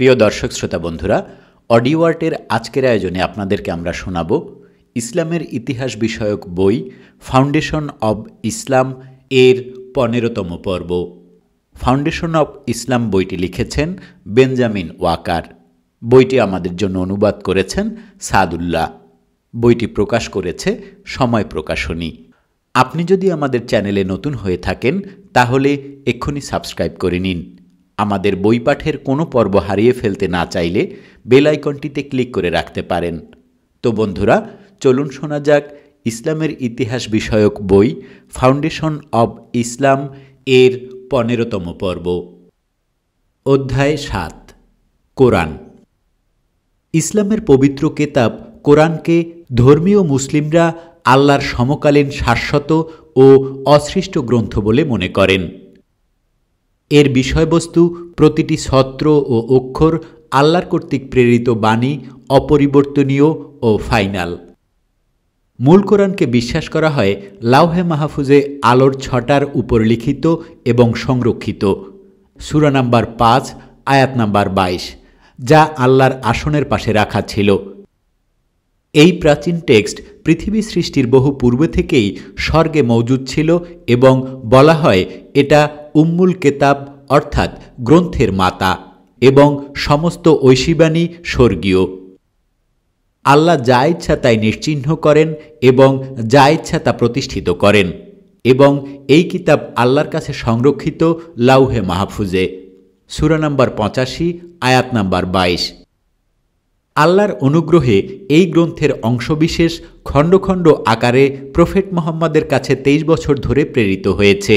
প্রিয় দর্শক শ্রোতা বন্ধুরা, অডিও আর্টের আজকের আয়োজনে আপনাদেরকে আমরা শোনাব ইসলামের ইতিহাস বিষয়ক বই ফাউন্ডেশন অব ইসলাম এর ১৫তম পর্ব। ফাউন্ডেশন অব ইসলাম বইটি লিখেছেন বেঞ্জামিন ওয়াকার। বইটি আমাদের জন্য অনুবাদ করেছেন সাদুল্লাহ। বইটি প্রকাশ করেছে সময় প্রকাশনী। আপনি যদি আমাদের চ্যানেলে নতুন হয়ে থাকেন তাহলে এক্ষুনি সাবস্ক্রাইব করে নিন। আমাদের বই পাঠের কোনো পর্ব হারিয়ে ফেলতে না চাইলে বেল আইকনটিতে ক্লিক করে রাখতে পারেন। তো বন্ধুরা, চলুন শোনা যাক ইসলামের ইতিহাস বিষয়ক বই ফাউন্ডেশন অব ইসলাম এর ১৫তম পর্ব। অধ্যায় ৭, কোরআন। ইসলামের পবিত্র কেতাব কোরআনকে ধর্মীয় মুসলিমরা আল্লাহর সমকালীন শাশ্বত ও অসৃষ্ট গ্রন্থ বলে মনে করেন। এর বিষয়বস্তু, প্রতিটি ছত্র ও অক্ষর আল্লাহর কর্তৃক প্রেরিত বাণী, অপরিবর্তনীয় ও ফাইনাল। মূল কোরআনকে বিশ্বাস করা হয় লাওহে মাহফুজে আলোর ছটার উপর লিখিত এবং সংরক্ষিত। সূরা নাম্বার ৫, আয়াত নাম্বার ২২, যা আল্লাহর আসনের পাশে রাখা ছিল। এই প্রাচীন টেক্সট পৃথিবী সৃষ্টির বহু পূর্বে থেকেই স্বর্গে মজুদ ছিল এবং বলা হয় এটা উম্মুল কেতাব অর্থাৎ গ্রন্থের মাতা এবং সমস্ত ঐশীবাণী স্বর্গীয়। আল্লাহ যা ইচ্ছা তাই নিশ্চিহ্ন করেন এবং যা ইচ্ছা তা প্রতিষ্ঠিত করেন এবং এই কিতাব আল্লাহর কাছে সংরক্ষিত লাউহে মাহফুজে। সূরা নাম্বার ৮৫, আয়াত নাম্বার ২২। আল্লাহর অনুগ্রহে এই গ্রন্থের অংশবিশেষ খণ্ড খণ্ড আকারে প্রফেট মুহাম্মদের কাছে ২৩ বছর ধরে প্রেরিত হয়েছে।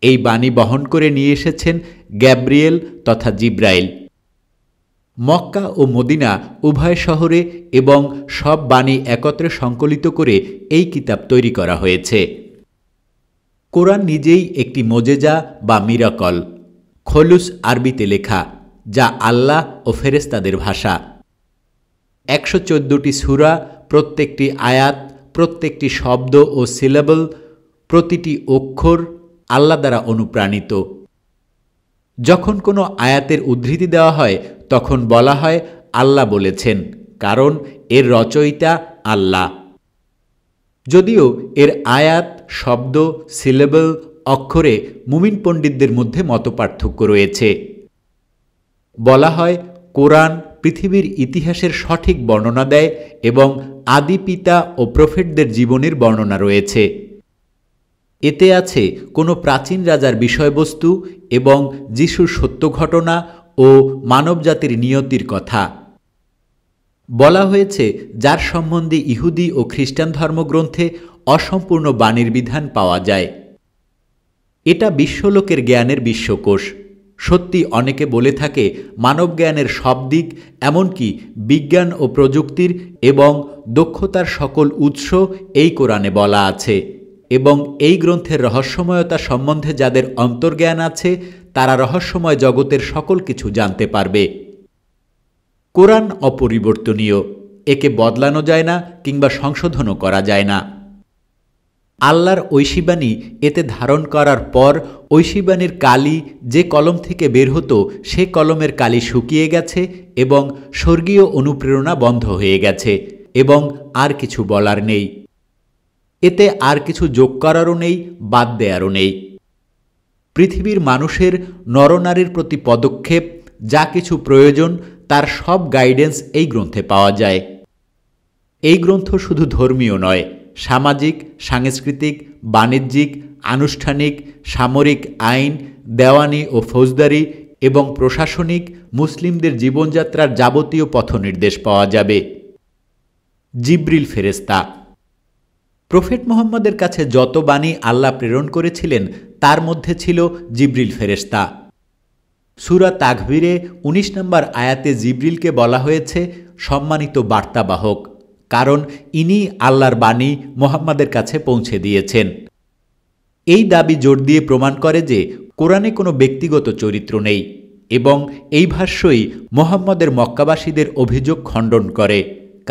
এই বাণী বহন করে নিয়ে এসেছেন গ্যাব্রিয়েল তথা জিব্রাইল। মক্কা ও মদিনা উভয় শহরে এবং সব বাণী একত্রে সংকলিত করে এই কিতাব তৈরি করা হয়েছে। কোরআন নিজেই একটি মোজেজা বা মিরাকল। খলুস আরবিতে লেখা, যা আল্লাহ ও ফেরেশতাদের ভাষা। ১১৪টি সূরা, প্রত্যেকটি আয়াত, প্রত্যেকটি শব্দ ও সিলেবল, প্রতিটি অক্ষর আল্লাহ দ্বারা অনুপ্রাণিত। যখন কোনো আয়াতের উদ্ধৃতি দেওয়া হয় তখন বলা হয় আল্লাহ বলেছেন, কারণ এর রচয়িতা আল্লাহ। যদিও এর আয়াত, শব্দ, সিলেবল, অক্ষরে মুমিন পণ্ডিতদের মধ্যে মতপার্থক্য রয়েছে। বলা হয় কোরআন পৃথিবীর ইতিহাসের সঠিক বর্ণনা দেয় এবং আদি পিতা ও প্রফেটদের জীবনের বর্ণনা রয়েছে। এতে আছে কোনো প্রাচীন রাজার বিষয়বস্তু এবং যিশুর সত্য ঘটনা ও মানবজাতির নিয়তির কথা। বলা হয়েছে যার সম্বন্ধে ইহুদি ও খ্রিস্টান ধর্মগ্রন্থে অসম্পূর্ণ বাণীর বিধান পাওয়া যায়। এটা বিশ্বলোকের জ্ঞানের বিশ্বকোষ। সত্যি অনেকে বলে থাকে মানবজ্ঞানের সব দিক, এমনকি বিজ্ঞান ও প্রযুক্তির এবং দক্ষতার সকল উৎস এই কোরআনে বলা আছে এবং এই গ্রন্থের রহস্যময়তা সম্বন্ধে যাদের অন্তর্জ্ঞান আছে তারা রহস্যময় জগতের সকল কিছু জানতে পারবে। কোরআন অপরিবর্তনীয়, একে বদলানো যায় না কিংবা সংশোধনও করা যায় না। আল্লাহর ঐশীবাণী এতে ধারণ করার পর ঐশীবাণীর কালি যে কলম থেকে বের হতো সে কলমের কালি শুকিয়ে গেছে এবং স্বর্গীয় অনুপ্রেরণা বন্ধ হয়ে গেছে এবং আর কিছু বলার নেই। এতে আর কিছু যোগ করারও নেই, বাদ দেয়ারও নেই। পৃথিবীর মানুষের নরনারীর প্রতি পদক্ষেপ, যা কিছু প্রয়োজন তার সব গাইডেন্স এই গ্রন্থে পাওয়া যায়। এই গ্রন্থ শুধু ধর্মীয় নয়, সামাজিক, সাংস্কৃতিক, বাণিজ্যিক, আনুষ্ঠানিক, সামরিক আইন, দেওয়ানি ও ফৌজদারি এবং প্রশাসনিক মুসলিমদের জীবনযাত্রার যাবতীয় পথনির্দেশ পাওয়া যাবে। জিবরিল ফেরেশতা। প্রফেট মুহাম্মদের কাছে যত বাণী আল্লাহ প্রেরণ করেছিলেন তার মধ্যে ছিল জিবরিল ফেরেশতা। সূরা তাকবীরে ১৯ নম্বর আয়াতে জিবরিলকে বলা হয়েছে সম্মানিত বার্তাবাহক, কারণ ইনি আল্লাহর বাণী মুহাম্মদের কাছে পৌঁছে দিয়েছেন। এই দাবি জোর দিয়ে প্রমাণ করে যে কোরআনে কোনো ব্যক্তিগত চরিত্র নেই এবং এই ভাষ্যই মুহাম্মদের মক্কাবাসীদের অভিযোগ খণ্ডন করে,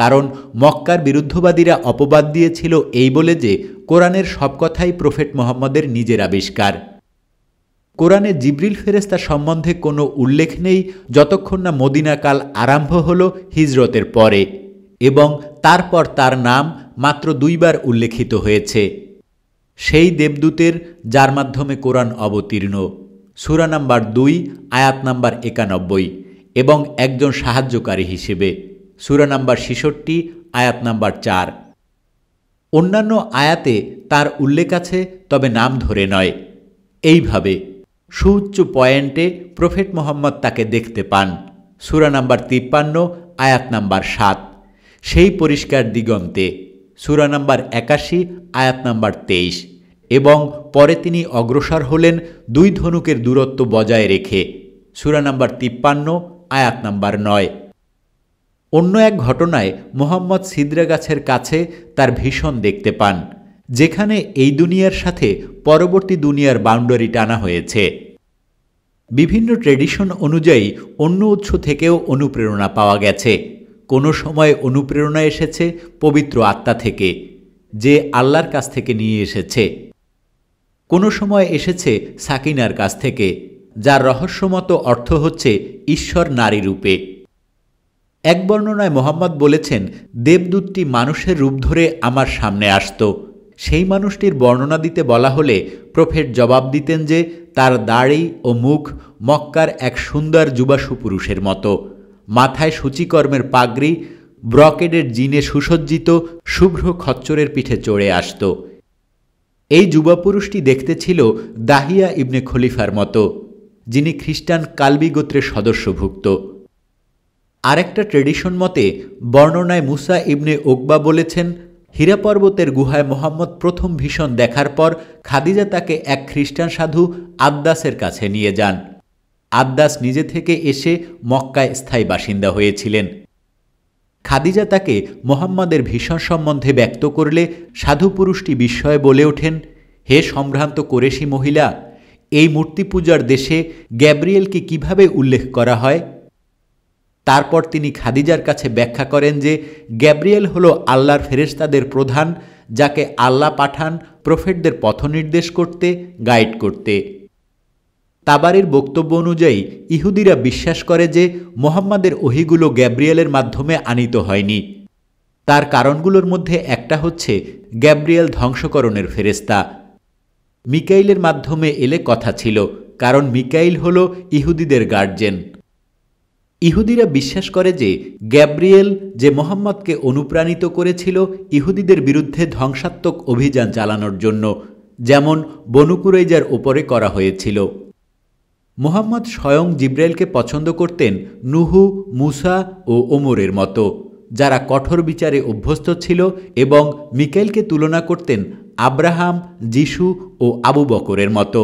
কারণ মক্কার বিরুদ্ধবাদীরা অপবাদ দিয়েছিল এই বলে যে কোরআনের সব কথাই প্রফেট মুহাম্মদের নিজের আবিষ্কার। কোরআনে জিবরিল ফেরেশতা সম্বন্ধে কোনো উল্লেখ নেই যতক্ষণ না মদিনাকাল আরম্ভ হল হিজরতের পরে, এবং তারপর তার নাম মাত্র 2 বার উল্লেখিত হয়েছে। সেই দেবদূতের যার মাধ্যমে কোরআন অবতীর্ণ, সূরা নাম্বার 2 আয়াত নাম্বার 91, এবং একজন সাহায্যকারী হিসেবে, সূরা নাম্বার 66 আয়াত নাম্বার 4। অন্যান্য আয়াতে তার উল্লেখ আছে, তবে নাম ধরে নয়। এইভাবে সুউচ্চ পয়েন্টে প্রফেট মুহাম্মদ তাকে দেখতে পান, সূরা নাম্বার 53 আয়াত নাম্বার 7, সেই পরিষ্কার দিগন্তে, সূরা নাম্বার 81 আয়াত নাম্বার 23, এবং পরে তিনি অগ্রসর হলেন 2 ধনুকের দূরত্ব বজায় রেখে, সূরা নাম্বার 53 আয়াত নাম্বার 9। অন্য এক ঘটনায় মুহাম্মদ সিদরা গাছের কাছে তার ভীষণ দেখতে পান, যেখানে এই দুনিয়ার সাথে পরবর্তী দুনিয়ার বাউন্ডারি টানা হয়েছে। বিভিন্ন ট্রেডিশন অনুযায়ী অন্য উৎস থেকেও অনুপ্রেরণা পাওয়া গেছে। কোনো সময় অনুপ্রেরণা এসেছে পবিত্র আত্মা থেকে, যে আল্লাহর কাছ থেকে নিয়ে এসেছে। কোনো সময় এসেছে সাকিনার কাছ থেকে, যার রহস্যমত অর্থ হচ্ছে ঈশ্বর নারী রূপে। এক বর্ণনায় মুহাম্মদ বলেছেন, দেবদূতটি মানুষের রূপ ধরে আমার সামনে আসত। সেই মানুষটির বর্ণনা দিতে বলা হলে প্রফেট জবাব দিতেন যে তার দাড়ি ও মুখ মক্কার এক সুন্দর যুবাসু পুরুষের মতো, মাথায় সূচিকর্মের পাগড়ি, ব্রকেডের জিনে সুসজ্জিত শুভ্র খচ্চরের পিঠে চড়ে আসত। এই যুবাপুরুষটি দেখতে ছিল দাহিয়া ইবনে খলিফার মতো, যিনি খ্রিস্টান কালবি গোত্রের সদস্যভুক্ত। আরেকটা ট্রেডিশন মতে বর্ণনায় মুসা ইবনে উকবা বলেছেন, হীরা পর্বতের গুহায় মোহাম্মদ প্রথম ভীষণ দেখার পর খাদিজা তাকে এক খ্রিস্টান সাধু আদ্দাসের কাছে নিয়ে যান। আদ্দাস নিজে থেকে এসে মক্কায় স্থায়ী বাসিন্দা হয়েছিলেন। খাদিজা তাকে মোহাম্মদের ভীষণ সম্বন্ধে ব্যক্ত করলে সাধু পুরুষটি বিস্ময়ে বলে ওঠেন, হে সম্ভ্রান্ত কোরেশি মহিলা, এই মূর্তি পূজার দেশে গ্যাব্রিয়েলকে কিভাবে উল্লেখ করা হয়? তারপর তিনি খাদিজার কাছে ব্যাখ্যা করেন যে গ্যাব্রিয়েল হল আল্লাহর ফেরেশতাদের প্রধান, যাকে আল্লাহ পাঠান প্রফেটদের পথনির্দেশ করতে, গাইড করতে। তাবারির বক্তব্য অনুযায়ী ইহুদিরা বিশ্বাস করে যে মুহাম্মাদের ওহীগুলো গ্যাব্রিয়েলের মাধ্যমে আনিত হয়নি। তার কারণগুলোর মধ্যে একটা হচ্ছে গ্যাব্রিয়েল ধ্বংসকরণের ফেরেশতা। মিকাইলের মাধ্যমে এলে কথা ছিল, কারণ মিকাইল হল ইহুদিদের গার্জেন। ইহুদিরা বিশ্বাস করে যে গ্যাব্রিয়েল যে মুহাম্মদকে অনুপ্রাণিত করেছিল ইহুদিদের বিরুদ্ধে ধ্বংসাত্মক অভিযান চালানোর জন্য, যেমন বনু কুরাইজার ওপরে করা হয়েছিল। মুহাম্মদ স্বয়ং জিব্রাইলকে পছন্দ করতেন নুহু, মুসা ও ওমরের মতো, যারা কঠোর বিচারে অভ্যস্ত ছিল, এবং মিকাইলকে তুলনা করতেন আব্রাহাম, যিশু ও আবু বকরের মতো,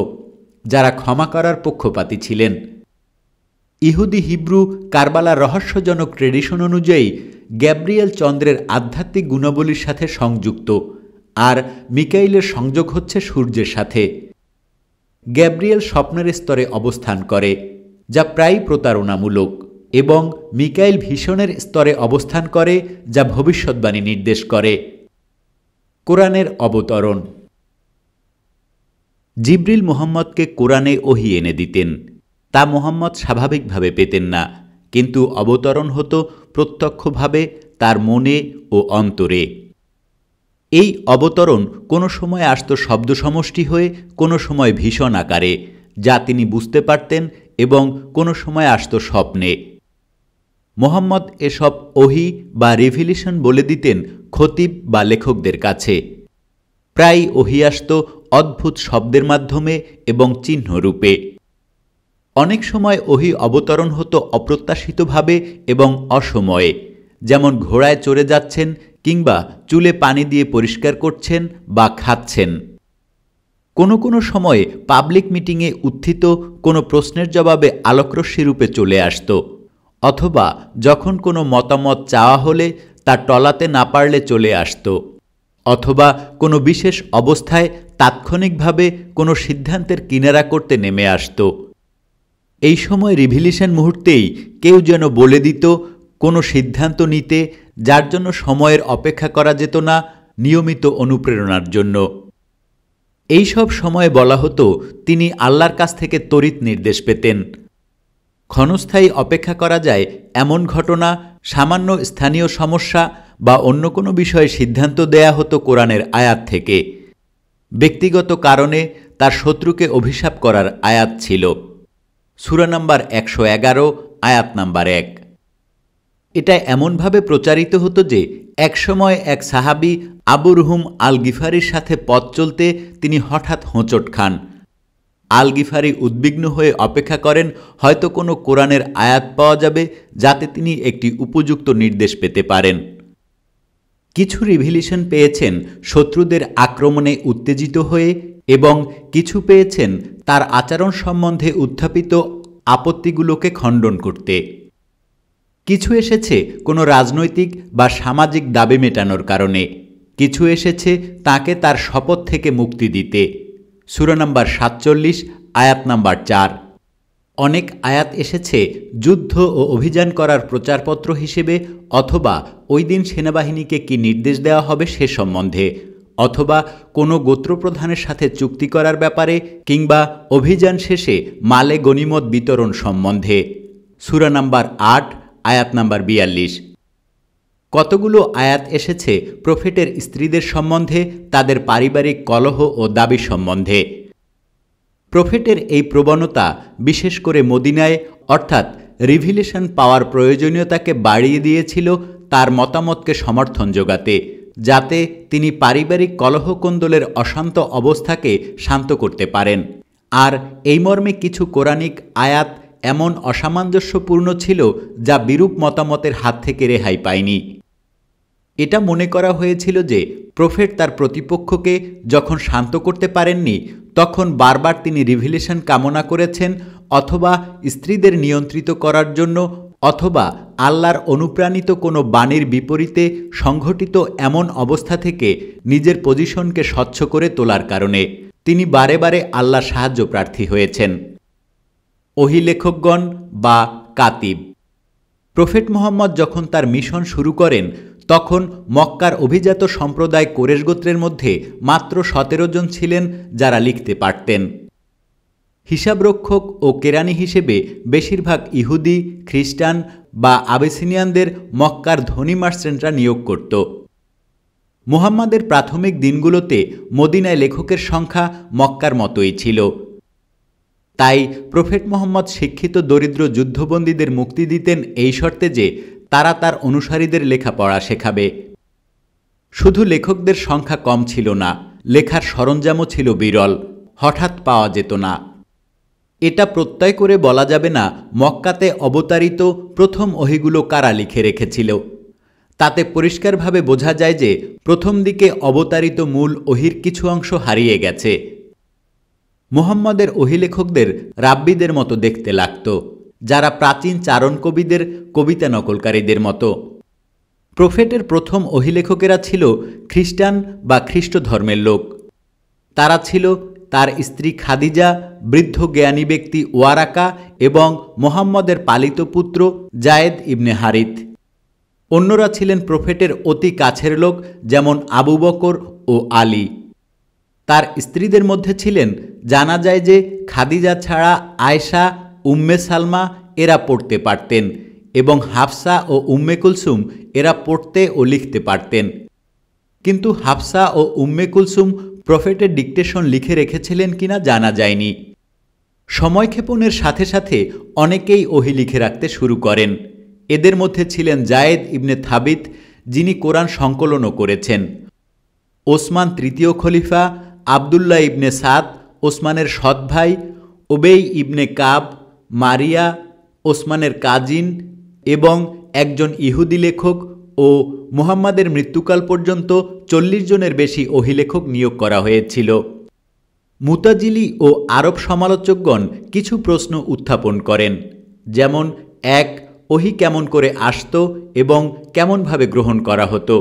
যারা ক্ষমা করার পক্ষপাতী ছিলেন। ইহুদি হিব্রু কারবালার রহস্যজনক ট্রেডিশন অনুযায়ী গ্যাব্রিয়েল চন্দ্রের আধ্যাত্মিক গুণাবলীর সাথে সংযুক্ত, আর মিকাইলের সংযোগ হচ্ছে সূর্যের সাথে। গ্যাব্রিয়েল স্বপ্নের স্তরে অবস্থান করে, যা প্রায় প্রতারণামূলক, এবং মিকাইল ভীষণের স্তরে অবস্থান করে, যা ভবিষ্যৎবাণী নির্দেশ করে। কোরআনের অবতরণ। জিবরিল মুহাম্মদকে কোরআনে ওহী এনে দিতেন। তা মুহাম্মদ স্বাভাবিকভাবে পেতেন না, কিন্তু অবতরণ হতো প্রত্যক্ষভাবে তার মনে ও অন্তরে। এই অবতরণ কোনো সময় আসত শব্দ সমষ্টি হয়ে, কোনো সময় ভীষণ আকারে, যা তিনি বুঝতে পারতেন, এবং কোনো সময় আসত স্বপ্নে। মুহাম্মদ এসব ওহী বা রিভিলেশন বলে দিতেন খতিব বা লেখকদের কাছে। প্রায় ওহী আসত অদ্ভুত শব্দের মাধ্যমে এবং চিহ্নরূপে। অনেক সময় ওহী অবতরণ হতো অপ্রত্যাশিতভাবে এবং অসময়ে, যেমন ঘোড়ায় চড়ে যাচ্ছেন কিংবা চুলে পানি দিয়ে পরিষ্কার করছেন বা খাচ্ছেন। কোনো কোনো সময়ে পাবলিক মিটিংয়ে উত্থিত কোনো প্রশ্নের জবাবে আলোকরশ্মি রূপে চলে আসত, অথবা যখন কোনো মতামত চাওয়া হলে তা টলাতে না পারলে চলে আসত, অথবা কোনো বিশেষ অবস্থায় তাৎক্ষণিকভাবে কোনো সিদ্ধান্তের কিনারা করতে নেমে আসত। এই সময় রিভিলেশন মুহূর্তেই কেউ যেন বলে দিত কোনো সিদ্ধান্ত নিতে, যার জন্য সময়ের অপেক্ষা করা যেত না, নিয়মিত অনুপ্রেরণার জন্য। এই সব সময়ে বলা হতো তিনি আল্লাহর কাছ থেকে তড়িৎ নির্দেশ পেতেন। ক্ষণস্থায়ী অপেক্ষা করা যায় এমন ঘটনা, সামান্য স্থানীয় সমস্যা বা অন্য কোনো বিষয়ে সিদ্ধান্ত দেয়া হতো কোরআনের আয়াত থেকে। ব্যক্তিগত কারণে তার শত্রুকে অভিশাপ করার আয়াত ছিল। সূরা নাম্বার 111, আয়াত নাম্বার 1। এটা এমনভাবে প্রচারিত হতো যে একসময় এক সাহাবী আবু রুহুম আল গিফারির সাথে পথ চলতে তিনি হঠাৎ হোঁচট খান। আল গিফারি উদ্বিগ্ন হয়ে অপেক্ষা করেন হয়তো কোনো কোরআনের আয়াত পাওয়া যাবে যাতে তিনি একটি উপযুক্ত নির্দেশ পেতে পারেন। কিছু রিভিলেশন পেয়েছেন শত্রুদের আক্রমণে উত্তেজিত হয়ে, এবং কিছু পেয়েছেন তার আচরণ সম্বন্ধে উত্থাপিত আপত্তিগুলোকে খণ্ডন করতে। কিছু এসেছে কোনো রাজনৈতিক বা সামাজিক দাবি মেটানোর কারণে, কিছু এসেছে তাকে তার শপথ থেকে মুক্তি দিতে। সূরা নাম্বার 47, আয়াত নাম্বার 4। অনেক আয়াত এসেছে যুদ্ধ ও অভিযান করার প্রচারপত্র হিসেবে, অথবা ওই দিন সেনাবাহিনীকে কি নির্দেশ দেওয়া হবে সে সম্বন্ধে, অথবা কোনো গোত্রপ্রধানের সাথে চুক্তি করার ব্যাপারে, কিংবা অভিযান শেষে মালে গনিমত বিতরণ সম্বন্ধে। সূরা নাম্বার 8, আয়াত নাম্বার 42। কতগুলো আয়াত এসেছে প্রফেটের স্ত্রীদের সম্বন্ধে, তাদের পারিবারিক কলহ ও দাবি সম্বন্ধে। প্রফেটের এই প্রবণতা বিশেষ করে মদিনায়, অর্থাৎ রিভিলেশন পাওয়ার প্রয়োজনীয়তাকে বাড়িয়ে দিয়েছিল তার মতামতকে সমর্থন যোগাতে, যাতে তিনি পারিবারিক কলহকন্দলের অশান্ত অবস্থাকে শান্ত করতে পারেন। আর এই মর্মে কিছু কোরআনিক আয়াত এমন অসামঞ্জস্যপূর্ণ ছিল যা বিরূপ মতামতের হাত থেকে রেহাই পায়নি। এটা মনে করা হয়েছিল যে প্রফেট তার প্রতিপক্ষকে যখন শান্ত করতে পারেননি, তখন বারবার তিনি রিভিলেশন কামনা করেছেন, অথবা স্ত্রীদের নিয়ন্ত্রিত করার জন্য, অথবা আল্লাহর অনুপ্রাণিত কোনো বাণীর বিপরীতে সংঘটিত এমন অবস্থা থেকে নিজের পজিশনকে স্বচ্ছ করে তোলার কারণে তিনি বারে বারে আল্লাহর সাহায্য প্রার্থী হয়েছেন। ওহী লেখকগণ বা কাতিব। প্রফেট মুহাম্মদ যখন তার মিশন শুরু করেন, তখন মক্কার অভিজাত সম্প্রদায় কুরেশ গোত্রের মধ্যে মাত্র 17 জন ছিলেন যারা লিখতে পারতেন। হিসাবরক্ষক ও কেরানি হিসেবে বেশিরভাগ ইহুদি, খ্রিস্টান বা আবিসিনিয়ানদের মক্কার ধনী মার্চেন্টরা নিয়োগ করত। মুহাম্মাদের প্রাথমিক দিনগুলোতে মদিনায় লেখকের সংখ্যা মক্কার মতোই ছিল। তাই প্রফেট মুহাম্মদ শিক্ষিত দরিদ্র যুদ্ধবন্দীদের মুক্তি দিতেন এই শর্তে যে তারা তার অনুসারীদের লেখাপড়া শেখাবে। শুধু লেখকদের সংখ্যা কম ছিল না, লেখার সরঞ্জামও ছিল বিরল, হঠাৎ পাওয়া যেত না। এটা প্রত্যয় করে বলা যাবে না মক্কাতে অবতারিত প্রথম ওহীগুলো কারা লিখে রেখেছিল। তাতে পরিষ্কারভাবে বোঝা যায় যে প্রথম দিকে অবতারিত মূল ওহীর কিছু অংশ হারিয়ে গেছে। মুহাম্মদের ওহী লেখকদের রাব্বিদের মতো দেখতে লাগত, যারা প্রাচীন চারণ কবিদের কবিতা নকলকারীদের মতো। প্রফেটের প্রথম ওহী লেখকেরা ছিল খ্রিস্টান বা খ্রিস্ট ধর্মের লোক। তারা ছিল তার স্ত্রী খাদিজা, বৃদ্ধ জ্ঞানী ব্যক্তি ওয়ারাকা এবং মুহাম্মদের পালিত পুত্র জায়েদ ইবনে হারিথ। অন্যরা ছিলেন প্রফেটের অতি কাছের লোক, যেমন আবু বকর ও আলী। তার স্ত্রীদের মধ্যে ছিলেন, জানা যায় যে খাদিজা ছাড়া আয়েশা, উম্মে সালমা এরা পড়তে পারতেন, এবং হাফসা ও উম্মে কুলসুম এরা পড়তে ও লিখতে পারতেন। কিন্তু হাফসা ও উম্মে কুলসুম প্রফেটের ডিকটেশন লিখে রেখেছিলেন কিনা জানা যায়নি। সময়ক্ষেপণের সাথে সাথে অনেকেই ওহী লিখে রাখতে শুরু করেন। এদের মধ্যে ছিলেন জায়েদ ইবনে থাবিত, যিনি কোরআন সংকলনও করেছেন। ওসমান তৃতীয় খলিফা, আবদুল্লাহ ইবনে সাদ ওসমানের সৎ ভাই, ওবেই ইবনে কাব, মারিয়া ওসমানের কাজিন, এবং একজন ইহুদি লেখক, ও মুহাম্মাদের মৃত্যুকাল পর্যন্ত 40 জনের বেশি ওহী লেখক নিয়োগ করা হয়েছিল। মুতাজিলি ও আরব সমালোচকগণ কিছু প্রশ্ন উত্থাপন করেন, যেমন 1. ওহী কেমন করে আসত এবং কেমনভাবে গ্রহণ করা হতো?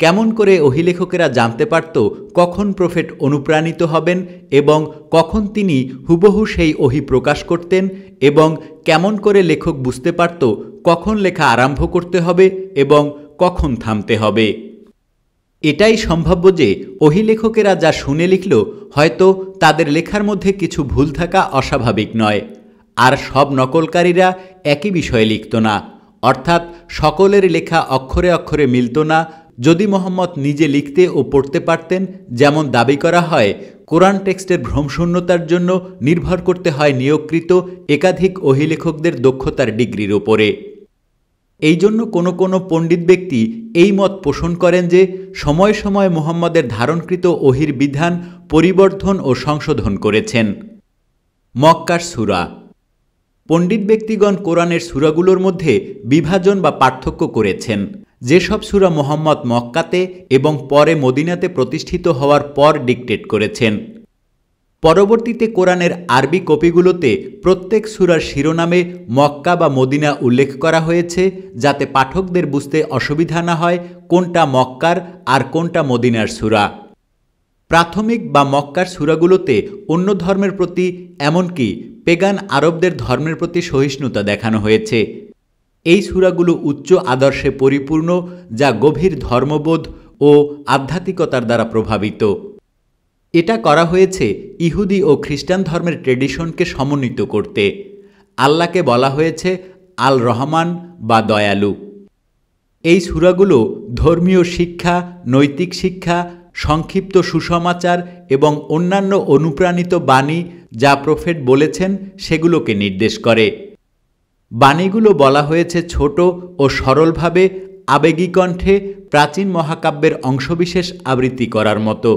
কেমন করে ওহী লেখকেরা জানতে পারত কখন প্রফেট অনুপ্রাণিত হবেন এবং কখন তিনি হুবহু সেই ওহী প্রকাশ করতেন, এবং কেমন করে লেখক বুঝতে পারত কখন লেখা আরম্ভ করতে হবে এবং কখন থামতে হবে? এটাই সম্ভাব্য যে ওহী-লেখকেরা যা শুনে লিখল, হয়তো তাদের লেখার মধ্যে কিছু ভুল থাকা অস্বাভাবিক নয়। আর সব নকলকারীরা একই বিষয়ে লিখত না, অর্থাৎ সকলের লেখা অক্ষরে অক্ষরে মিলত না। যদি মোহাম্মদ নিজে লিখতে ও পড়তে পারতেন, যেমন দাবি করা হয়, কোরআন টেক্সটের ভ্রমশূন্যতার জন্য নির্ভর করতে হয় নিয়োগকৃত একাধিক ওহী-লেখকদের দক্ষতার ডিগ্রির ওপরে। এই জন্য কোনো কোনো পণ্ডিত ব্যক্তি এই মত পোষণ করেন যে সময়ে সময়ে মুহাম্মদের ধারণকৃত ওহীর বিধান পরিবর্ধন ও সংশোধন করেছেন। মক্কার সূরা। পণ্ডিত ব্যক্তিগণ কোরআনের সূরাগুলোর মধ্যে বিভাজন বা পার্থক্য করেছেন। যেসব সূরা মুহাম্মদ মক্কাতে এবং পরে মদিনাতে প্রতিষ্ঠিত হওয়ার পর ডিক্টেট করেছেন। পরবর্তীতে কোরআনের আরবি কপিগুলোতে প্রত্যেক সূরার শিরোনামে মক্কা বা মদিনা উল্লেখ করা হয়েছে, যাতে পাঠকদের বুঝতে অসুবিধা না হয় কোনটা মক্কার আর কোনটা মদিনার সূরা। প্রাথমিক বা মক্কার সূরাগুলোতে অন্য ধর্মের প্রতি, এমনকি পেগান আরবদের ধর্মের প্রতি সহিষ্ণুতা দেখানো হয়েছে। এই সূরাগুলো উচ্চ আদর্শে পরিপূর্ণ, যা গভীর ধর্মবোধ ও আধ্যাত্মিকতার দ্বারা প্রভাবিত। এটা করা হয়েছে ইহুদি ও খ্রিস্টান ধর্মের ট্রেডিশনকে সমন্বিত করতে। আল্লাহকে বলা হয়েছে আল রহমান বা দয়ালু। এই সূরাগুলো ধর্মীয় শিক্ষা, নৈতিক শিক্ষা, সংক্ষিপ্ত সুসমাচার এবং অন্যান্য অনুপ্রাণিত বাণী যা প্রফেট বলেছেন সেগুলোকে নির্দেশ করে। বাণীগুলো বলা হয়েছে ছোট ও সরলভাবে, আবেগী কণ্ঠে, প্রাচীন মহাকাব্যের অংশবিশেষ আবৃত্তি করার মতো।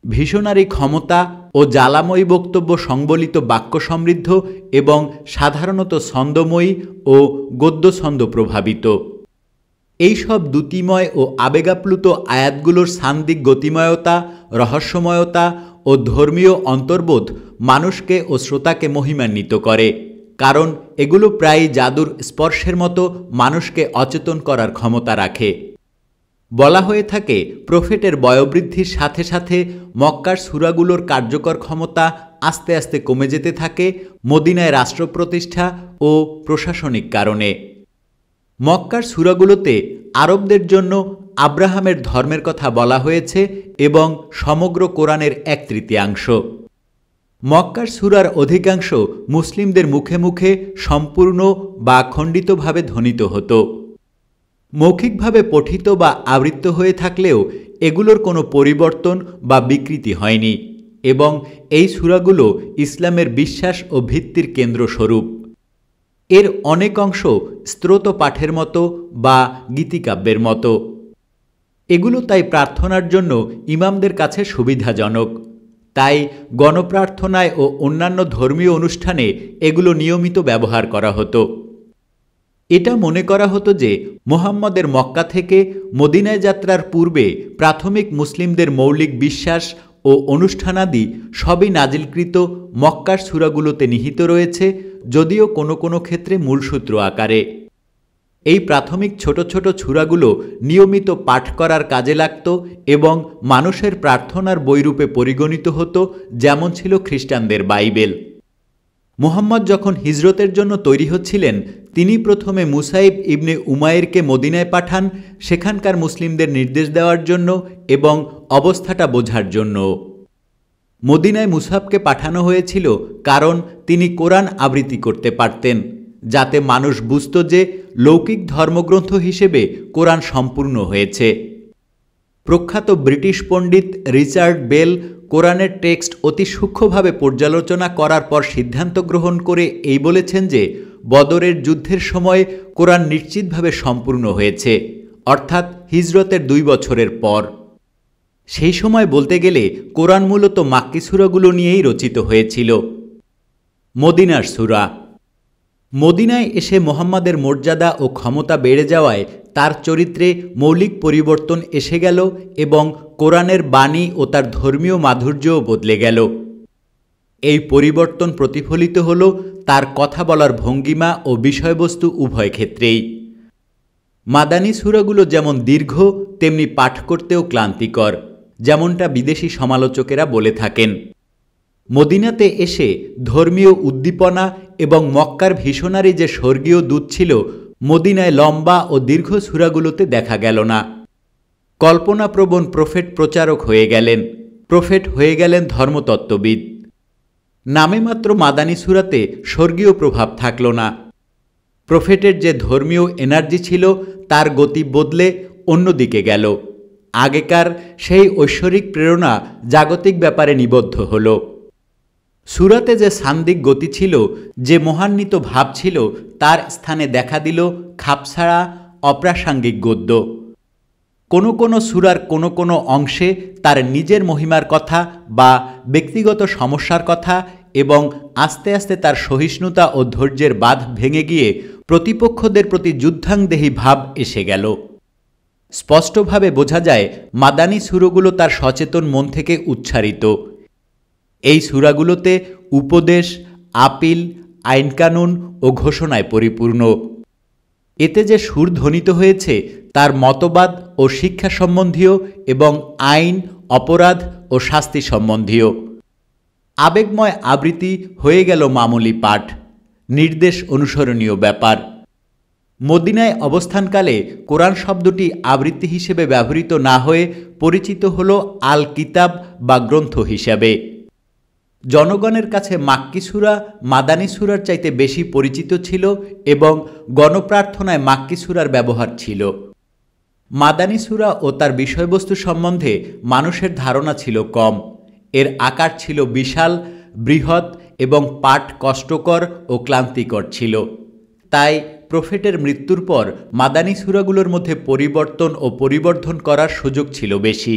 ভীষণারী ক্ষমতা ও জ্বালাময়ী বক্তব্য সংবলিত বাক্য সমৃদ্ধ এবং সাধারণত ছন্দময়ী ও গদ্যছন্দ প্রভাবিত। এইসব দ্যুতিময় ও আবেগাপ্লুত আয়াতগুলোর সান্দিক গতিময়তা, রহস্যময়তা ও ধর্মীয় অন্তর্বোধ মানুষকে ও শ্রোতাকে মহিমান্বিত করে, কারণ এগুলো প্রায়ই জাদুর স্পর্শের মতো মানুষকে অচেতন করার ক্ষমতা রাখে। বলা হয়ে থাকে, প্রফেটের বয়োবৃদ্ধির সাথে সাথে মক্কার সূরাগুলোর কার্যকর ক্ষমতা আস্তে আস্তে কমে যেতে থাকে মদিনায় রাষ্ট্র প্রতিষ্ঠা ও প্রশাসনিক কারণে। মক্কার সূরাগুলোতে আরবদের জন্য আব্রাহামের ধর্মের কথা বলা হয়েছে এবং সমগ্র কোরআনের 1/3। মক্কার সূরার অধিকাংশ মুসলিমদের মুখে মুখে সম্পূর্ণ বা খণ্ডিতভাবে ধ্বনিত হতো। মৌখিকভাবে পঠিত বা আবৃত্ত হয়ে থাকলেও এগুলোর কোনো পরিবর্তন বা বিকৃতি হয়নি এবং এই সূরাগুলো ইসলামের বিশ্বাস ও ভিত্তির কেন্দ্রস্বরূপ। এর অনেক অংশ স্তোত্র পাঠের মতো বা গীতিকাব্যের মতো। এগুলো তাই প্রার্থনার জন্য ইমামদের কাছে সুবিধাজনক। তাই গণপ্রার্থনায় ও অন্যান্য ধর্মীয় অনুষ্ঠানে এগুলো নিয়মিত ব্যবহার করা হতো। এটা মনে করা হতো যে মুহাম্মদের মক্কা থেকে মদিনায় যাত্রার পূর্বে প্রাথমিক মুসলিমদের মৌলিক বিশ্বাস ও অনুষ্ঠানাদি সবই নাজিলকৃত মক্কার সূরাগুলোতে নিহিত রয়েছে, যদিও কোনো কোনো ক্ষেত্রে মূলসূত্র আকারে। এই প্রাথমিক ছোট ছোট সূরাগুলো নিয়মিত পাঠ করার কাজে লাগত এবং মানুষের প্রার্থনার বইরূপে পরিগণিত হতো, যেমন ছিল খ্রিস্টানদের বাইবেল। মুহাম্মদ যখন হিজরতের জন্য তৈরি হচ্ছিলেন, তিনি প্রথমে মুসাইব ইবনে উমাইরকে মদিনায় পাঠান, সেখানকার মুসলিমদের নির্দেশ দেওয়ার জন্য এবং অবস্থাটা বোঝার জন্য। মদিনায় মুসাবকে পাঠানো হয়েছিল কারণ তিনি কোরআন আবৃত্তি করতে পারতেন, যাতে মানুষ বুঝত যে লৌকিক ধর্মগ্রন্থ হিসেবে কোরআন সম্পূর্ণ হয়েছে। প্রখ্যাত ব্রিটিশ পণ্ডিত রিচার্ড বেল কোরআনের টেক্সট অতি সূক্ষ্মভাবে পর্যালোচনা করার পর সিদ্ধান্ত গ্রহণ করে এই বলেছেন যে বদরের যুদ্ধের সময় কোরআন নিশ্চিতভাবে সম্পূর্ণ হয়েছে, অর্থাৎ হিজরতের 2 বছরের পর। সেই সময় বলতে গেলে কোরআন মূলত মাক্কি সূরাগুলো নিয়েই রচিত হয়েছিল। মদিনার সূরা। মদিনায় এসে মুহাম্মদের মর্যাদা ও ক্ষমতা বেড়ে যাওয়ায় তার চরিত্রে মৌলিক পরিবর্তন এসে গেল এবং কোরআনের বাণী ও তার ধর্মীয় মাধুর্যও বদলে গেল। এই পরিবর্তন প্রতিফলিত হল তার কথা বলার ভঙ্গিমা ও বিষয়বস্তু উভয় ক্ষেত্রেই। মাদানী সূরাগুলো যেমন দীর্ঘ, তেমনি পাঠ করতেও ক্লান্তিকর, যেমনটা বিদেশি সমালোচকেরা বলে থাকেন। মদিনাতে এসে ধর্মীয় উদ্দীপনা এবং মক্কার ভীষণারী যে স্বর্গীয় দূত ছিল, মদিনায় লম্বা ও দীর্ঘ সূরাগুলোতে দেখা গেল না। কল্পনাপ্রবণ প্রফেট প্রচারক হয়ে গেলেন, প্রফেট হয়ে গেলেন ধর্মতত্ত্ববিদ। নামে মাত্র মাদানী সূরাতে স্বর্গীয় প্রভাব থাকল না। প্রফেটের যে ধর্মীয় এনার্জি ছিল তার গতি বদলে অন্যদিকে গেল। আগেকার সেই ঐশ্বরিক প্রেরণা জাগতিক ব্যাপারে নিবদ্ধ হল। সূরাতে যে সান্দিক গতি ছিল, যে মহান্বিত ভাব ছিল, তার স্থানে দেখা দিল খাপছাড়া অপ্রাসঙ্গিক গদ্য। কোনো কোনো সূরার কোনো কোনো অংশে তার নিজের মহিমার কথা বা ব্যক্তিগত সমস্যার কথা এবং আস্তে আস্তে তার সহিষ্ণুতা ও ধৈর্যের বাঁধ ভেঙে গিয়ে প্রতিপক্ষদের প্রতি যুদ্ধাংদেহী ভাব এসে গেল। স্পষ্টভাবে বোঝা যায় মাদানী সূরাগুলো তার সচেতন মন থেকে উচ্চারিত। এই সূরাগুলোতে উপদেশ, আপিল, আইনকানুন ও ঘোষণায় পরিপূর্ণ। এতে যে সুর ধ্বনিত হয়েছে তার মতবাদ ও শিক্ষা সম্বন্ধীয় এবং আইন, অপরাধ ও শাস্তি সম্বন্ধীয়। আবেগময় আবৃত্তি হয়ে গেল মামুলি পাঠ, নির্দেশ অনুসরণীয় ব্যাপার। মদিনায় অবস্থানকালে কোরআন শব্দটি আবৃত্তি হিসেবে ব্যবহৃত না হয়ে পরিচিত হল আল কিতাব বা গ্রন্থ হিসাবে। জনগণের কাছে মাক্কি সূরা মাদানী সূরার চাইতে বেশি পরিচিত ছিল এবং গণপ্রার্থনায় মাক্কি সূরার ব্যবহার ছিল। মাদানী সূরা ও তার বিষয়বস্তু সম্বন্ধে মানুষের ধারণা ছিল কম। এর আকার ছিল বিশাল, বৃহৎ এবং পাঠ কষ্টকর ও ক্লান্তিকর ছিল। তাই প্রফেটের মৃত্যুর পর মাদানী সূরাগুলোর মধ্যে পরিবর্তন ও পরিবর্ধন করার সুযোগ ছিল বেশি।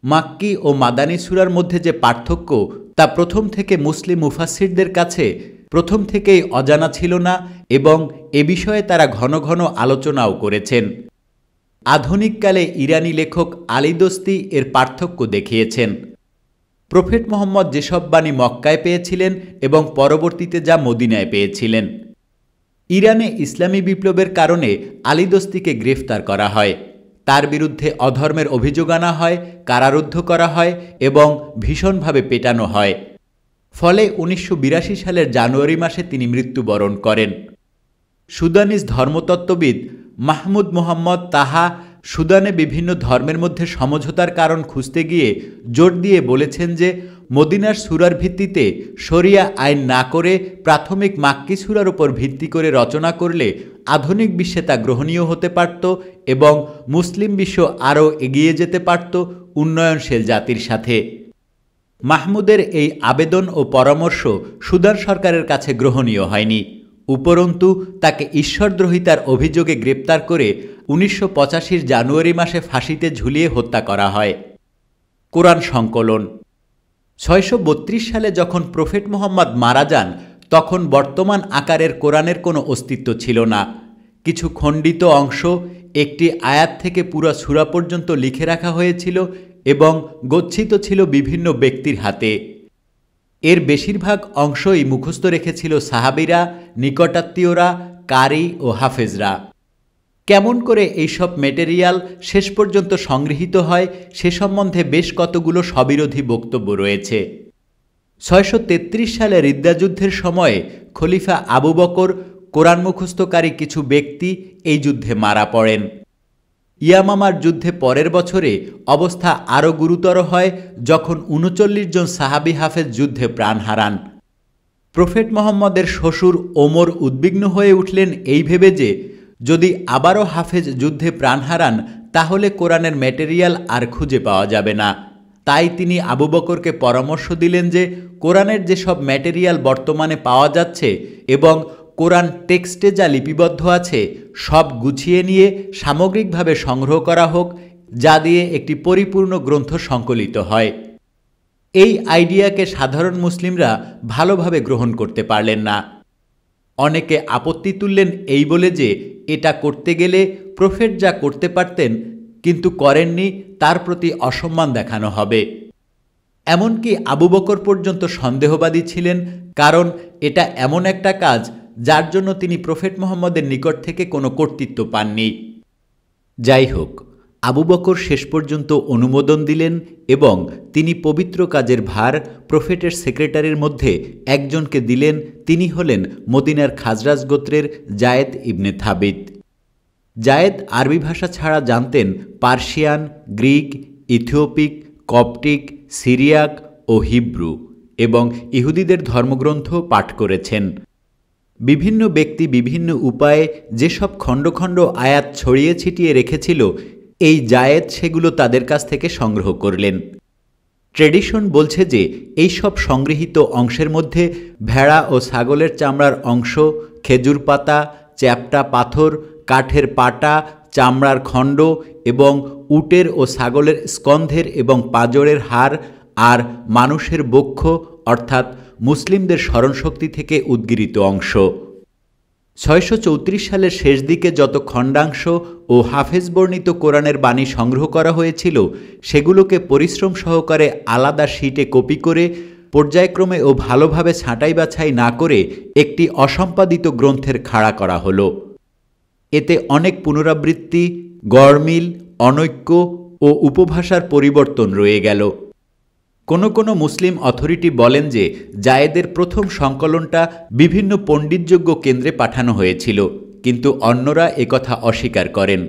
মাক্কি ও মাদানী সূরার মধ্যে যে পার্থক্য তা প্রথম থেকে মুসলিম মুফাসসিরদের কাছে প্রথম থেকেই অজানা ছিল না এবং এ বিষয়ে তারা ঘন ঘন আলোচনাও করেছেন। আধুনিককালে ইরানি লেখক আলী দোস্তি এর পার্থক্য দেখিয়েছেন। প্রফেট মুহাম্মদ যেসব বাণী মক্কায় পেয়েছিলেন এবং পরবর্তীতে যা মদিনায় পেয়েছিলেন। ইরানে ইসলামী বিপ্লবের কারণে আলী দোস্তিকে গ্রেফতার করা হয়, তার বিরুদ্ধে অধর্মের অভিযোগ আনা হয়, কারারুদ্ধ করা হয় এবং ভীষণভাবে পেটানো হয়। ফলে 1982 সালের জানুয়ারি মাসে তিনি মৃত্যুবরণ করেন। সুদানিজ ধর্মতত্ত্ববিদ মাহমুদ মুহাম্মদ তাহা সুদানে বিভিন্ন ধর্মের মধ্যে সমঝোতার কারণ খুঁজতে গিয়ে জোর দিয়ে বলেছেন যে মদিনার সূরার ভিত্তিতে শরিয়া আইন না করে প্রাথমিক মাক্কি সূরার উপর ভিত্তি করে রচনা করলে আধুনিক বিশ্বে তা গ্রহণীয় হতে পারত এবং মুসলিম বিশ্ব আরও এগিয়ে যেতে পারত উন্নয়নশীল জাতির সাথে। মাহমুদের এই আবেদন ও পরামর্শ সুদান সরকারের কাছে গ্রহণীয় হয়নি। উপরন্তু তাকে ঈশ্বরদ্রোহিতার অভিযোগে গ্রেপ্তার করে 1985 জানুয়ারি মাসে ফাঁসিতে ঝুলিয়ে হত্যা করা হয়। কোরআন সংকলন 632 সালে যখন প্রফেট মুহাম্মদ মারা যান তখন বর্তমান আকারের কোরআনের কোনো অস্তিত্ব ছিল না। কিছু খণ্ডিত অংশ একটি আয়াত থেকে পুরো সূরা পর্যন্ত লিখে রাখা হয়েছিল এবং গচ্ছিত ছিল বিভিন্ন ব্যক্তির হাতে। এর বেশিরভাগ অংশই মুখস্থ রেখেছিল সাহাবীরা, নিকটাত্মীয়রা, কারি ও হাফেজরা। কেমন করে এইসব মেটেরিয়াল শেষ পর্যন্ত সংগৃহীত হয় সে সম্বন্ধে বেশ কতগুলো স্ববিরোধী বক্তব্য রয়েছে। 633 সালে রিদ্দাযুদ্ধের সময়ে খলিফা আবু বকর কোরআন মুখস্থকারী কিছু ব্যক্তি এই যুদ্ধে মারা পড়েন। ইয়ামামার যুদ্ধে পরের বছরে অবস্থা আরও গুরুতর হয় যখন 39 জন সাহাবী হাফেজ যুদ্ধে প্রাণ হারান। প্রফেট মুহাম্মদের শ্বশুর ওমর উদ্বিগ্ন হয়ে উঠলেন এই ভেবে যে যদি আবারও হাফেজ যুদ্ধে প্রাণ হারান তাহলে কোরআনের ম্যাটেরিয়াল আর খুঁজে পাওয়া যাবে না। তাই তিনি আবু বকরকে পরামর্শ দিলেন যে কোরআনের যেসব ম্যাটেরিয়াল বর্তমানে পাওয়া যাচ্ছে এবং কোরআন টেক্সটে যা লিপিবদ্ধ আছে সব গুছিয়ে নিয়ে সামগ্রিকভাবে সংগ্রহ করা হোক, যা দিয়ে একটি পরিপূর্ণ গ্রন্থ সংকলিত হয়। এই আইডিয়াকে সাধারণ মুসলিমরা ভালোভাবে গ্রহণ করতে পারলেন না। অনেকে আপত্তি তুললেন এই বলে যে এটা করতে গেলে প্রফেট যা করতে পারতেন কিন্তু করেননি তার প্রতি অসম্মান দেখানো হবে। এমনকি আবু বকর পর্যন্ত সন্দেহবাদী ছিলেন, কারণ এটা এমন একটা কাজ যার জন্য তিনি প্রফেট মুহাম্মদের নিকট থেকে কোনো কর্তৃত্ব পাননি। যাই হোক, আবু বকর শেষ পর্যন্ত অনুমোদন দিলেন এবং তিনি পবিত্র কাজের ভার প্রফেটের সেক্রেটারির মধ্যে একজনকে দিলেন। তিনি হলেন মদিনার খাজরাজ গোত্রের জায়েদ ইবনে থাবিত। জায়েদ আরবি ভাষা ছাড়া জানতেন পার্সিয়ান, গ্রিক, ইথিওপিক, কপ্টিক, সিরিয়াক ও হিব্রু এবং ইহুদিদের ধর্মগ্রন্থ পাঠ করেছেন। বিভিন্ন ব্যক্তি বিভিন্ন উপায়ে যেসব খণ্ড খণ্ড আয়াত ছড়িয়ে ছিটিয়ে রেখেছিল, এই জায়েদ সেগুলো তাদের কাছ থেকে সংগ্রহ করলেন। ট্রেডিশন বলছে যে এই সব সংগৃহীত অংশের মধ্যে ভেড়া ও ছাগলের চামড়ার অংশ, খেজুর পাতা, চ্যাপ্টা পাথর, কাঠের পাটা, চামড়ার খণ্ড এবং উটের ও ছাগলের স্কন্ধের এবং পাঁজরের হাড় আর মানুষের বক্ষ অর্থাৎ মুসলিমদের স্মরণশক্তি থেকে উদ্গীরিত অংশ। 634 সালের শেষ দিকে যত খণ্ডাংশ ও হাফেজ বর্ণিত কোরআনের বাণী সংগ্রহ করা হয়েছিল, সেগুলোকে পরিশ্রম সহকারে আলাদা শিটে কপি করে পর্যায়ক্রমে ও ভালোভাবে ছাঁটাই বাছাই না করে একটি অসম্পাদিত গ্রন্থের খাড়া করা হলো। এতে অনেক পুনরাবৃত্তি, গড়মিল, অনৈক্য ও উপভাষার পরিবর্তন রয়ে গেল। কোনো মুসলিম অথরিটি বলেন যে জায়েদের প্রথম সংকলনটা বিভিন্ন পণ্ডিতযোগ্য কেন্দ্রে পাঠানো হয়েছিল, কিন্তু অন্যরা একথা অস্বীকার করেন।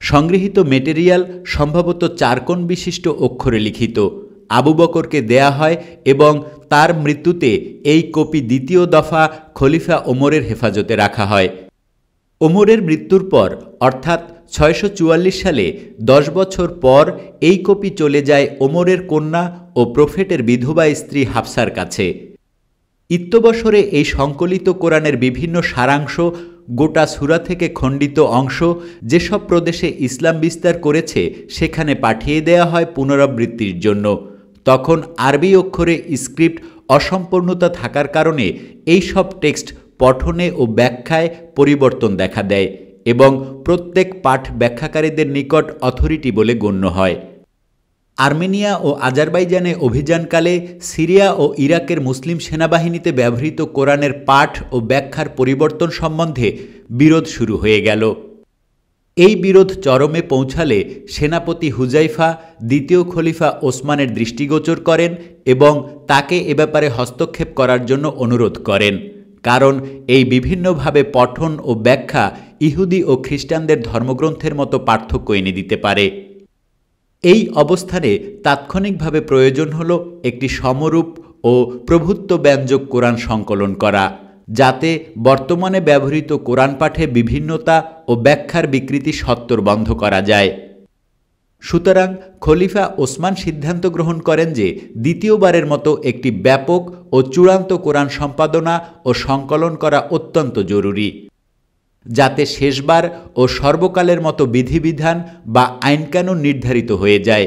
সংগৃহীত মেটেরিয়াল সম্ভবত 4 কোণ বিশিষ্ট অক্ষরে লিখিত। আবু বকরকে দেয়া হয় এবং তার মৃত্যুতে এই কপি দ্বিতীয় দফা খলিফা ওমরের হেফাজতে রাখা হয়। ওমরের মৃত্যুর পর অর্থাৎ 644 সালে 10 বছর পর এই কপি চলে যায় ওমরের কন্যা ও প্রফেটের বিধবা স্ত্রী হাফসার কাছে। ইত্যবসরে এই সংকলিত কোরআনের বিভিন্ন সারাংশ, গোটা সূরা থেকে খণ্ডিত অংশ যেসব প্রদেশে ইসলাম বিস্তার করেছে সেখানে পাঠিয়ে দেয়া হয় পুনরাবৃত্তির জন্য। তখন আরবি অক্ষরে স্ক্রিপ্ট অসম্পূর্ণতা থাকার কারণে এই সব টেক্সট পঠনে ও ব্যাখ্যায় পরিবর্তন দেখা দেয় এবং প্রত্যেক পাঠ ব্যাখ্যাকারীদের নিকট অথরিটি বলে গণ্য হয়। আর্মেনিয়া ও আজারবাইজানে অভিযানকালে সিরিয়া ও ইরাকের মুসলিম সেনাবাহিনীতে ব্যবহৃত কোরআনের পাঠ ও ব্যাখ্যার পরিবর্তন সম্বন্ধে বিরোধ শুরু হয়ে গেল। এই বিরোধ চরমে পৌঁছালে সেনাপতি হুজাইফা দ্বিতীয় খলিফা ওসমানের দৃষ্টিগোচর করেন এবং তাকে এ ব্যাপারে হস্তক্ষেপ করার জন্য অনুরোধ করেন, কারণ এই বিভিন্নভাবে পঠন ও ব্যাখ্যা ইহুদি ও খ্রিস্টানদের ধর্মগ্রন্থের মতো পার্থক্য এনে দিতে পারে। এই অবস্থানে তাৎক্ষণিকভাবে প্রয়োজন হল একটি সমরূপ ও প্রভুত্ব ব্যঞ্জক কোরআন সংকলন করা, যাতে বর্তমানে ব্যবহৃত কোরআন পাঠে বিভিন্নতা ও ব্যাখ্যার বিকৃতি সত্বর বন্ধ করা যায়। সুতরাং খলিফা ওসমান সিদ্ধান্ত গ্রহণ করেন যে দ্বিতীয়বারের মতো একটি ব্যাপক ও চূড়ান্ত কোরআন সম্পাদনা ও সংকলন করা অত্যন্ত জরুরি, যাতে শেষবার ও সর্বকালের মতো বিধিবিধান বা আইনকানুন নির্ধারিত হয়ে যায়।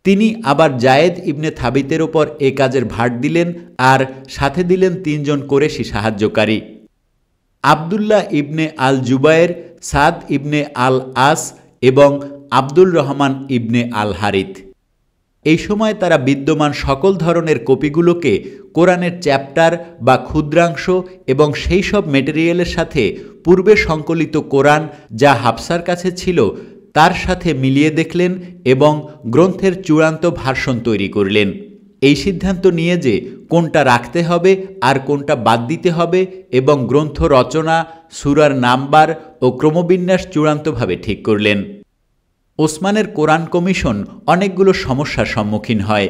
তিনি আবার জায়েদ ইবনে থাবিতের ওপর এ কাজের ভার দিলেন আর সাথে দিলেন 3 জন কোরেশি সাহায্যকারী, আবদুল্লাহ ইবনে আল জুবায়ের, সাদ ইবনে আল আস এবং আব্দুর রহমান ইবনে আল হারিথ। এই সময় তারা বিদ্যমান সকল ধরনের কপিগুলোকে কোরআনের চ্যাপ্টার বা ক্ষুদ্রাংশ এবং সেই সব মেটেরিয়ালের সাথে পূর্বে সংকলিত কোরআন যা হাফসার কাছে ছিল তার সাথে মিলিয়ে দেখলেন এবং গ্রন্থের চূড়ান্ত ভার্সন তৈরি করলেন, এই সিদ্ধান্ত নিয়ে যে কোনটা রাখতে হবে আর কোনটা বাদ দিতে হবে এবং গ্রন্থ রচনা, সূরার নাম্বার ও ক্রমবিন্যাস চূড়ান্তভাবে ঠিক করলেন। ওসমানের কোরআন কমিশন অনেকগুলো সমস্যার সম্মুখীন হয়,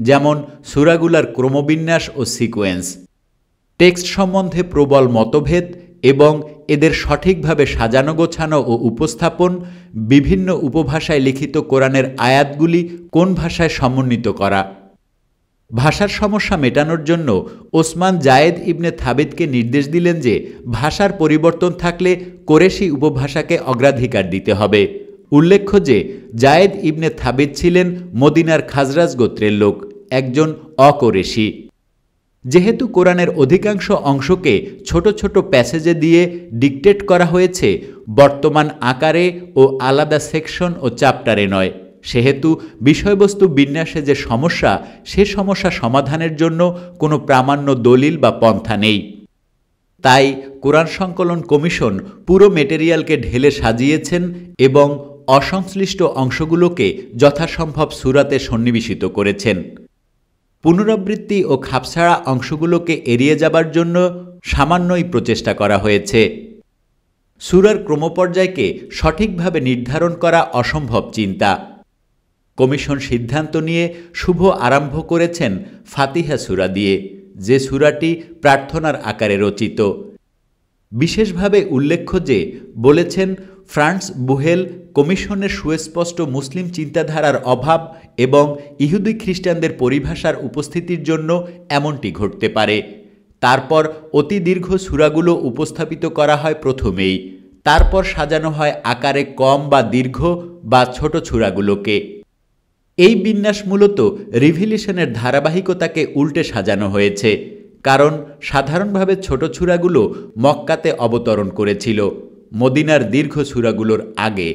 যেমন সূরাগুলার ক্রমবিন্যাস ও সিকোয়েন্স, টেক্সট সম্বন্ধে প্রবল মতভেদ এবং এদের সঠিকভাবে সাজানো গোছানো ও উপস্থাপন, বিভিন্ন উপভাষায় লিখিত কোরআনের আয়াতগুলি কোন ভাষায় সমন্বিত করা। ভাষার সমস্যা মেটানোর জন্য ওসমান জায়েদ ইবনে থাবিতকে নির্দেশ দিলেন যে ভাষার পরিবর্তন থাকলে কোরেশি উপভাষাকে অগ্রাধিকার দিতে হবে। উল্লেখ্য যে জায়েদ ইবনে থাবিত ছিলেন মদিনার খাজরাজ গোত্রের লোক, একজন অকোরেশি। যেহেতু কোরআনের অধিকাংশ অংশকে ছোট ছোট প্যাসেজে দিয়ে ডিকটেট করা হয়েছে, বর্তমান আকারে ও আলাদা সেকশন ও চ্যাপ্টারে নয়, সেহেতু বিষয়বস্তু বিন্যাসে যে সমস্যা, সে সমস্যা সমাধানের জন্য কোনো প্রামাণ্য দলিল বা পন্থা নেই। তাই কোরআন সংকলন কমিশন পুরো মেটেরিয়ালকে ঢেলে সাজিয়েছেন এবং অসংশ্লিষ্ট অংশগুলোকে যথাসম্ভব সূরাতে সন্নিবেশিত করেছেন। পুনরাবৃত্তি ও খাপছাড়া অংশগুলোকে এড়িয়ে যাবার জন্য সামান্যই প্রচেষ্টা করা হয়েছে। সূরার ক্রমপর্যায়কে সঠিকভাবে নির্ধারণ করা অসম্ভব চিন্তা। কমিশন সিদ্ধান্ত নিয়ে শুভ আরম্ভ করেছেন ফাতিহা সূরা দিয়ে, যে সূরাটি প্রার্থনার আকারে রচিত। বিশেষভাবে উল্লেখ্য যে বলেছেন ফ্রান্স বুহেল, কমিশনের সুস্পষ্ট মুসলিম চিন্তাধারার অভাব এবং ইহুদি খ্রিস্টানদের পরিভাষার উপস্থিতির জন্য এমনটি ঘটতে পারে। তারপর অতি দীর্ঘ সূরাগুলো উপস্থাপিত করা হয় প্রথমেই, তারপর সাজানো হয় আকারে কম বা দীর্ঘ বা ছোট সূরাগুলোকে। এই বিন্যাস মূলত রিভিলিশনের ধারাবাহিকতাকে উল্টে সাজানো হয়েছে, কারণ সাধারণভাবে ছোট সূরাগুলো মক্কাতে অবতরণ করেছিল, মদিনার দীর্ঘ সূরাগুলোর আগে।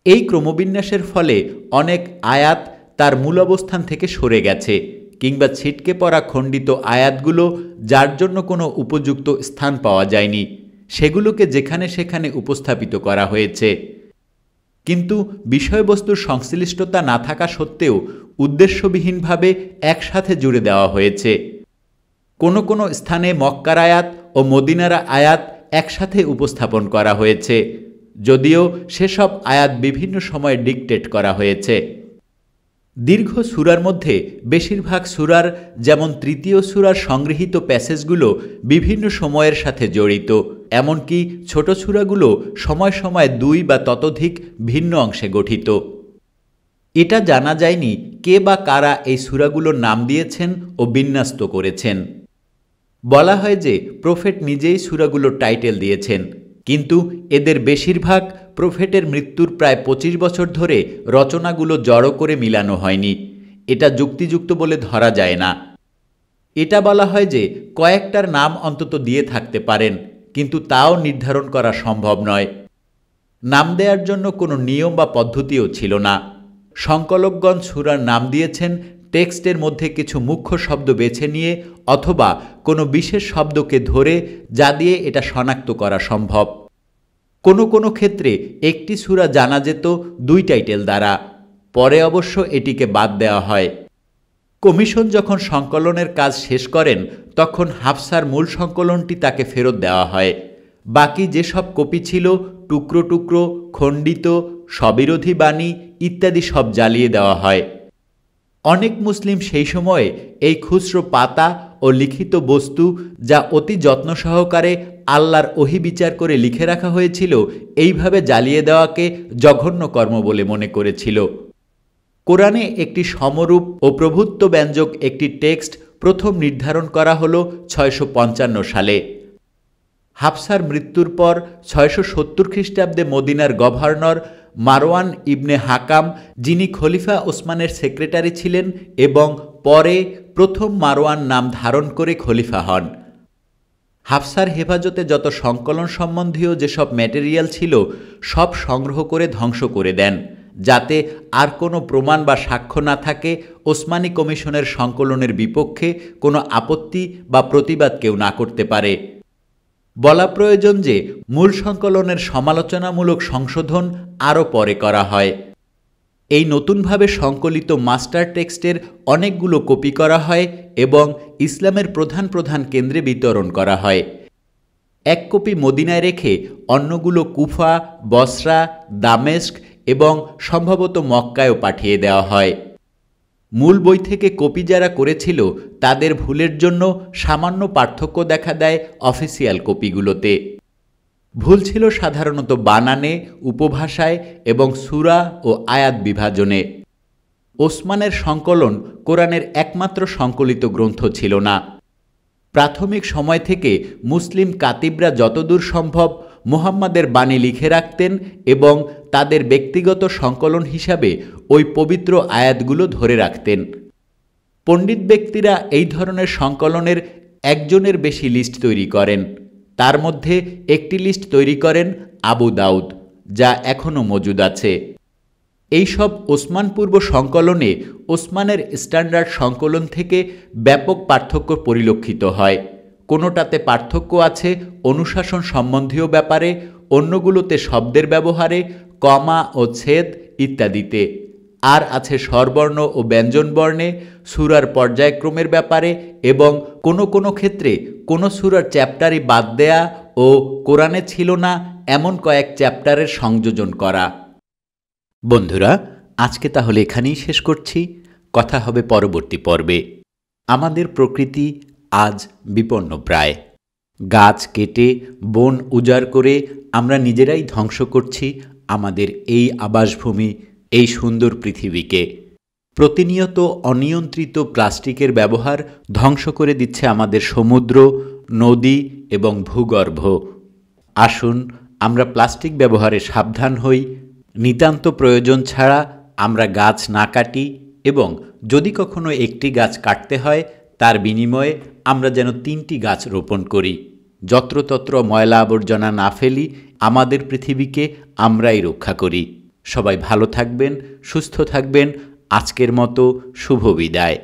এই ক্রমবিন্যাসের ফলে অনেক আয়াত তার মূল অবস্থান থেকে সরে গেছে, কিংবা ছিটকে পড়া খণ্ডিত আয়াতগুলো যার জন্য কোনো উপযুক্ত স্থান পাওয়া যায়নি, সেগুলোকে যেখানে সেখানে উপস্থাপিত করা হয়েছে। কিন্তু বিষয়বস্তুর সংশ্লিষ্টতা না থাকা সত্ত্বেও উদ্দেশ্যবিহীনভাবে একসাথে জুড়ে দেওয়া হয়েছে। কোনো কোনো স্থানে মক্কার আয়াত ও মদিনার আয়াত একসাথে উপস্থাপন করা হয়েছে, যদিও সেসব আয়াত বিভিন্ন সময়ে ডিকটেট করা হয়েছে। দীর্ঘ সূরার মধ্যে বেশিরভাগ সূরার, যেমন তৃতীয় সূরার সংগৃহীত প্যাসেজগুলো বিভিন্ন সময়ের সাথে জড়িত, এমনকি ছোট সূরাগুলো সময় সময় দুই বা ততোধিক ভিন্ন অংশে গঠিত। এটা জানা যায়নি কে বা কারা এই সূরাগুলোর নাম দিয়েছেন ও বিন্যস্ত করেছেন। বলা হয় যে প্রফেট নিজেই সূরাগুলোর টাইটেল দিয়েছেন, কিন্তু এদের বেশিরভাগ প্রফেটের মৃত্যুর প্রায় ২৫ বছর ধরে রচনাগুলো জড়ো করে মিলানো হয়নি। এটা যুক্তিযুক্ত বলে ধরা যায় না। এটা বলা হয় যে কয়েকটার নাম অন্তত দিয়ে থাকতে পারেন, কিন্তু তাও নির্ধারণ করা সম্ভব নয়। নাম দেওয়ার জন্য কোনো নিয়ম বা পদ্ধতিও ছিল না। সংকলকগণ সূরার নাম দিয়েছেন টেক্সটের মধ্যে কিছু মুখ্য শব্দ বেছে নিয়ে, অথবা কোনো বিশেষ শব্দকে ধরে, যা দিয়ে এটা শনাক্ত করা সম্ভব। কোনো কোনো ক্ষেত্রে একটি সূরা জানা যেত দুই টাইটেল দ্বারা, পরে অবশ্য এটিকে বাদ দেওয়া হয়। কমিশন যখন সংকলনের কাজ শেষ করেন, তখন হাফসার মূল সংকলনটি তাকে ফেরত দেওয়া হয়। বাকি যেসব কপি ছিল, টুকরো টুকরো, খণ্ডিত, স্ববিরোধী বাণী ইত্যাদি সব জ্বালিয়ে দেওয়া হয়। অনেক মুসলিম সেই সময়ে এই খুচরো পাতা ও লিখিত বস্তু, যা অতি যত্ন সহকারে আল্লাহর ওহী বিচার করে লিখে রাখা হয়েছিল, এইভাবে জ্বালিয়ে দেওয়াকে জঘন্য কর্ম বলে মনে করেছিল। কোরআনে একটি সমরূপ ও প্রভুত্বব্যঞ্জক একটি টেক্সট প্রথম নির্ধারণ করা হল ৬৫৫ সালে। হাফসার মৃত্যুর পর ৬৭০ খ্রিস্টাব্দে মদিনার গভর্নর মারওয়ান ইবনে হাকাম, যিনি খলিফা ওসমানের সেক্রেটারি ছিলেন এবং পরে প্রথম মারওয়ান নাম ধারণ করে খলিফা হন, হাফসার হেফাজতে যত সংকলন সম্বন্ধীয় যেসব ম্যাটেরিয়াল ছিল সব সংগ্রহ করে ধ্বংস করে দেন, যাতে আর কোনো প্রমাণ বা সাক্ষ্য না থাকে ওসমানী কমিশনের সংকলনের বিপক্ষে কোনো আপত্তি বা প্রতিবাদ কেউ না করতে পারে। বলা প্রয়োজন যে মূল সংকলনের সমালোচনামূলক সংশোধন আরও পরে করা হয়। এই নতুনভাবে সংকলিত মাস্টার টেক্সটের অনেকগুলো কপি করা হয় এবং ইসলামের প্রধান প্রধান কেন্দ্রে বিতরণ করা হয়। এক কপি মদিনায় রেখে অন্যগুলো কুফা, বসরা, দামেস্ক এবং সম্ভবত মক্কায়ও পাঠিয়ে দেওয়া হয়। মূল বই থেকে কপি যারা করেছিল তাদের ভুলের জন্য সামান্য পার্থক্য দেখা দেয় অফিসিয়াল কপিগুলোতে। ভুল ছিল সাধারণত বানানে, উপভাষায় এবং সূরা ও আয়াত বিভাজনে। ওসমানের সংকলন কোরআনের একমাত্র সংকলিত গ্রন্থ ছিল না। প্রাথমিক সময় থেকে মুসলিম কাতিবরা যতদূর সম্ভব মুহাম্মাদের বাণী লিখে রাখতেন এবং তাদের ব্যক্তিগত সংকলন হিসাবে ওই পবিত্র আয়াতগুলো ধরে রাখতেন। পণ্ডিত ব্যক্তিরা এই ধরনের সংকলনের একজনের বেশি লিস্ট তৈরি করেন। তার মধ্যে একটি লিস্ট তৈরি করেন আবু দাউদ, যা এখনও মজুদ আছে। এইসব ওসমান পূর্ব সংকলনে ওসমানের স্ট্যান্ডার্ড সংকলন থেকে ব্যাপক পার্থক্য পরিলক্ষিত হয়। কোনোটাতে পার্থক্য আছে অনুশাসন সম্বন্ধীয় ব্যাপারে, অন্যগুলোতে শব্দের ব্যবহারে, কমা ও ছেদ ইত্যাদিতে। আর আছে স্বরবর্ণ ও ব্যঞ্জনবর্ণে, সূরার পর্যায়ক্রমের ব্যাপারে এবং কোনো ক্ষেত্রে কোনো সূরার চ্যাপ্টারই বাদ দেয়া ও কোরআনে ছিল না এমন কয়েক চ্যাপ্টারের সংযোজন করা। বন্ধুরা, আজকে তাহলে এখানেই শেষ করছি। কথা হবে পরবর্তী পর্বে। আমাদের প্রকৃতি আজ বিপন্নপ্রায়। গাছ কেটে বন উজাড় করে আমরা নিজেরাই ধ্বংস করছি আমাদের এই আবাসভূমি, এই সুন্দর পৃথিবীকে। প্রতিনিয়ত অনিয়ন্ত্রিত প্লাস্টিকের ব্যবহার ধ্বংস করে দিচ্ছে আমাদের সমুদ্র, নদী এবং ভূগর্ভ। আসুন আমরা প্লাস্টিক ব্যবহারে সাবধান হই, নিতান্ত প্রয়োজন ছাড়া আমরা গাছ না কাটি এবং যদি কখনো একটি গাছ কাটতে হয় তার বিনিময়ে আমরা যেন 3টি গাছ রোপণ করি। যত্রতত্র ময়লা আবর্জনা না ফেলি, আমাদের পৃথিবীকে আমরাই রক্ষা করি। সবাই ভালো থাকবেন, সুস্থ থাকবেন। আজকের মতো শুভ বিদায়।